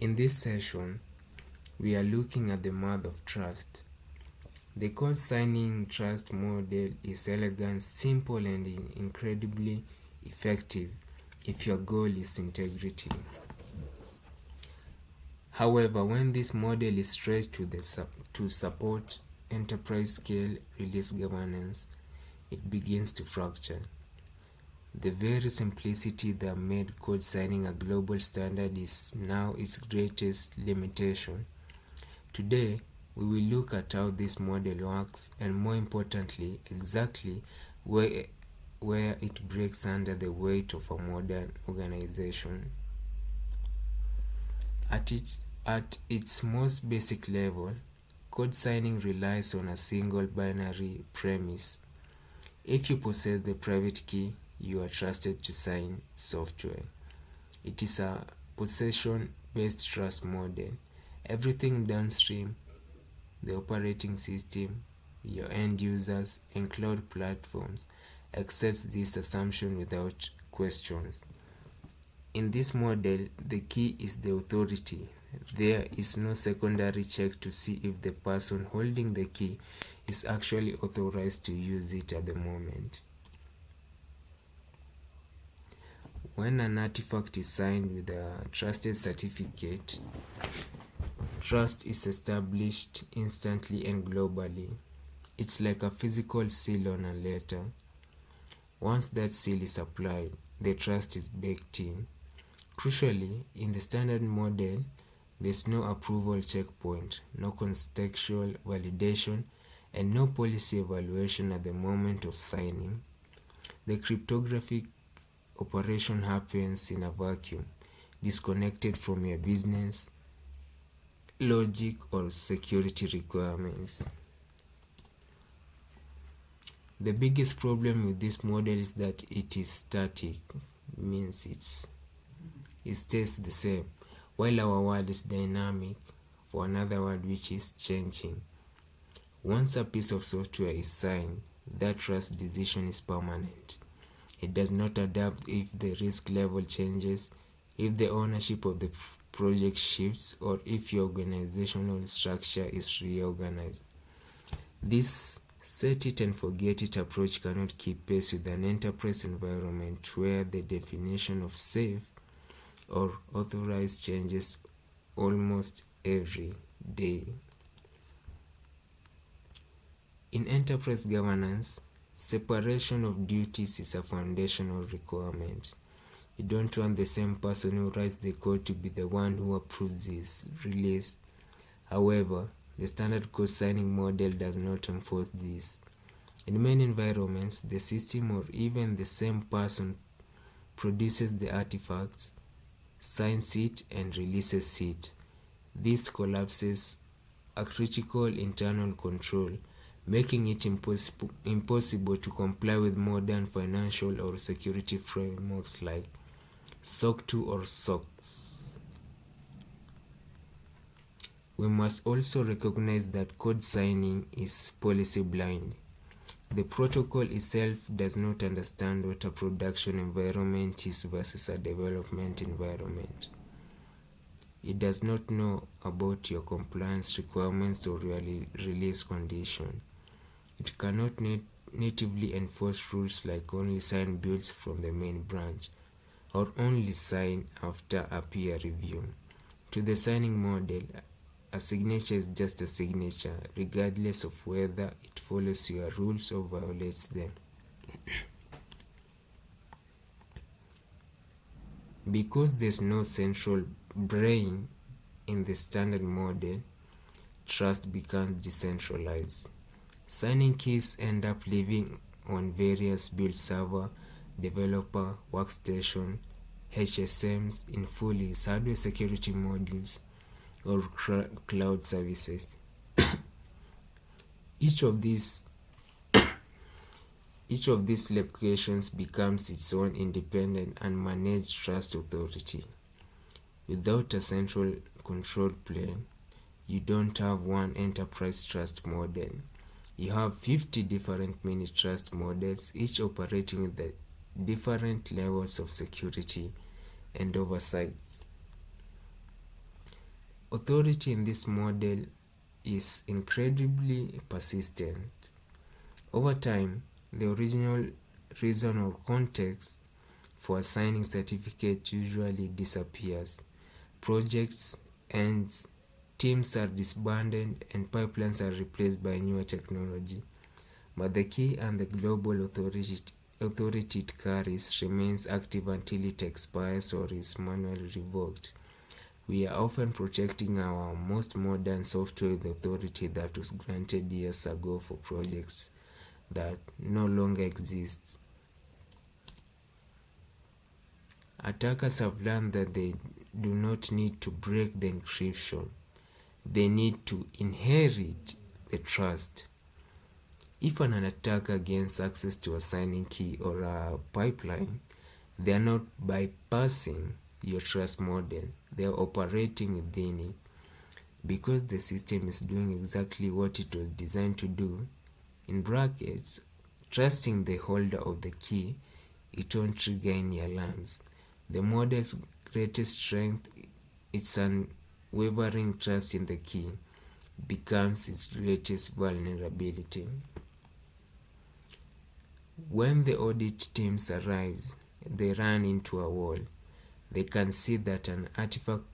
In this session, we are looking at the math of trust. The code signing trust model is elegant, simple, and incredibly effective if your goal is integrity. However, when this model is stretched to support enterprise scale release governance, it begins to fracture. The very simplicity that made code signing a global standard is now its greatest limitation. Today, we will look at how this model works and, more importantly, exactly where it breaks under the weight of a modern organization. At its most basic level, code signing relies on a single binary premise. If you possess the private key, you are trusted to sign software. It is a possession-based trust model. Everything downstream, the operating system, your end users, and cloud platforms accepts this assumption without questions. In this model, the key is the authority. There is no secondary check to see if the person holding the key is actually authorized to use it at the moment. When an artifact is signed with a trusted certificate, trust is established instantly and globally. It's like a physical seal on a letter. Once that seal is applied, the trust is baked in. Crucially, in the standard model, there's no approval checkpoint, no contextual validation, and no policy evaluation at the moment of signing. The cryptographic operation happens in a vacuum, disconnected from your business, logic, or security requirements. The biggest problem with this model is that it is static, means it stays the same, while our world is dynamic, for another word which is changing. Once a piece of software is signed, that trust decision is permanent. It does not adapt if the risk level changes, if the ownership of the project shifts, or if your organizational structure is reorganized. This set it and forget it approach cannot keep pace with an enterprise environment where the definition of safe or authorized changes almost every day. In enterprise governance, separation of duties is a foundational requirement. You don't want the same person who writes the code to be the one who approves this release. However, the standard code signing model does not enforce this. In many environments, the system or even the same person produces the artifacts, signs it, and releases it. This collapses a critical internal control, making it impossible to comply with modern financial or security frameworks like SOC 2 or SOX. We must also recognize that code signing is policy blind. The protocol itself does not understand what a production environment is versus a development environment. It does not know about your compliance requirements or your release condition. It cannot natively enforce rules like only sign builds from the main branch or only sign after a peer review. To the signing model, a signature is just a signature, regardless of whether it follows your rules or violates them. Because there's no central brain in the standard model, trust becomes decentralized. Signing keys end up living on various build server, developer, workstation, HSMs, in fully hardware security modules, or cloud services. Each of these locations becomes its own independent and managed trust authority. Without a central control plane, you don't have one enterprise trust model. You have 50 different mini trust models, each operating with the different levels of security and oversight. Authority in this model is incredibly persistent. Over time, the original reason or context for assigning certificate usually disappears. Projects ends, teams are disbanded, and pipelines are replaced by newer technology. But the key and the global authority it carries remains active until it expires or is manually revoked. We are often protecting our most modern software with authority that was granted years ago for projects that no longer exist. Attackers have learned that they do not need to break the encryption. They need to inherit the trust. If an attacker gains access to a signing key or a pipeline, they are not bypassing your trust model. They are operating within it. Because the system is doing exactly what it was designed to do, in brackets, trusting the holder of the key, it won't trigger any alarms. The model's greatest strength, its unwavering trust in the key, becomes its greatest vulnerability. When the audit teams arrives, they run into a wall. They can see that an artifact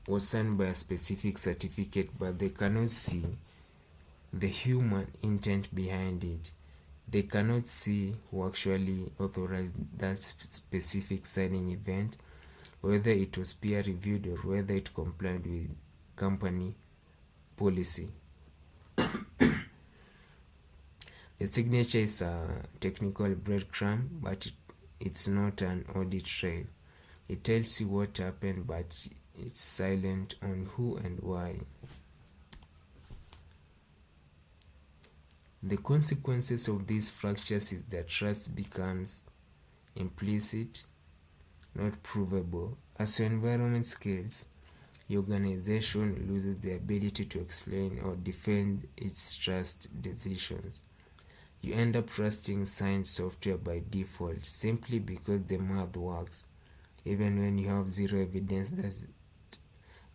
was signed by a specific certificate, but they cannot see the human intent behind it. They cannot see who actually authorized that specific signing event, whether it was peer reviewed or whether it complied with company policy. The signature is a technical breadcrumb, but it's not an audit trail. It tells you what happened, but it's silent on who and why. The consequences of these fractures is that trust becomes implicit, not provable. As your environment scales, your organization loses the ability to explain or defend its trust decisions. You end up trusting signed software by default simply because the math works, even when you have zero evidence that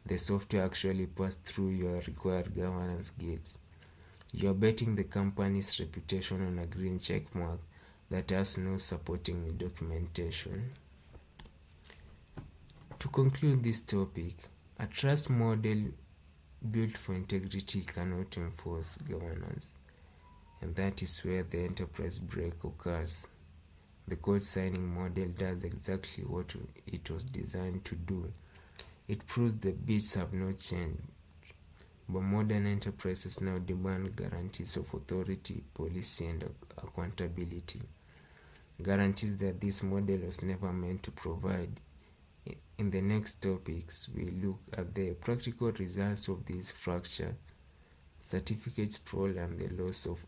the software actually passed through your required governance gates. You're betting the company's reputation on a green check mark that has no supporting documentation. To conclude this topic, a trust model built for integrity cannot enforce governance, and that is where the enterprise break occurs. The code signing model does exactly what it was designed to do. It proves the bits have not changed, but modern enterprises now demand guarantees of authority, policy, and accountability. Guarantees that this model was never meant to provide. In the next topics, we look at the practical results of this fracture, certificate sprawl, and the loss of